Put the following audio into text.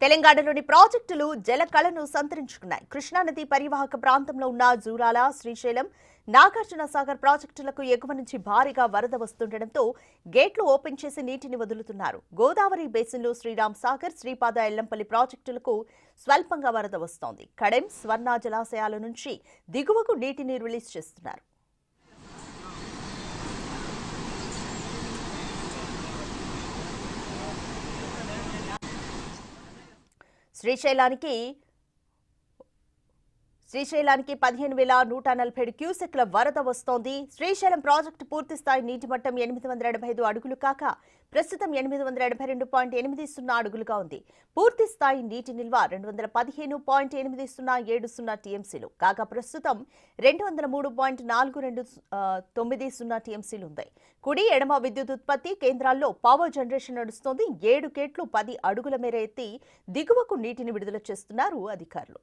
తెలంగాణలోని ప్రాజెక్టులు జలకళను సంతరించుకున్నాయి. కృష్ణానది పరివాహక ప్రాంతంలో ఉన్న జూరాల, శ్రీశైలం, నాగార్జున సాగర్ ప్రాజెక్టులకు ఎగువ నుంచి భారీగా వరద వస్తుండటంతో గేట్లు ఓపెన్ చేసి నీటిని వదులుతున్నారు. గోదావరి బేసిన్లో శ్రీరామ్ సాగర్, శ్రీపాద ఎల్లంపల్లి ప్రాజెక్టులకు స్వల్పంగా వరద వస్తోంది. కడెం, స్వర్ణ జలాశయాల నుంచి దిగువకు నీటిని రిలీజ్ చేస్తున్నారు. శ్రీశైలానికి 15,147 క్యూసెక్ల వరద వస్తోంది. శ్రీశైలం ప్రాజెక్టు పూర్తిస్థాయి నీటి మట్టం 885 అడుగులు కాగా ప్రస్తుతం 882.80 అడుగులుగా ఉంది. పూర్తిస్థాయి నీటి నిల్వ 215.8070 టీఎంసీలు కాగా ప్రస్తుతం 203.4290 టీఎంసీలు ఉంది. కుడి ఎడమ విద్యుత్ ఉత్పత్తి కేంద్రాల్లో పవర్ జనరేషన్ నడుస్తోంది. 7 గేట్లు 10 అడుగుల మేర ఎత్తి దిగువకు నీటిని విడుదల చేస్తున్నారు అధికారులు.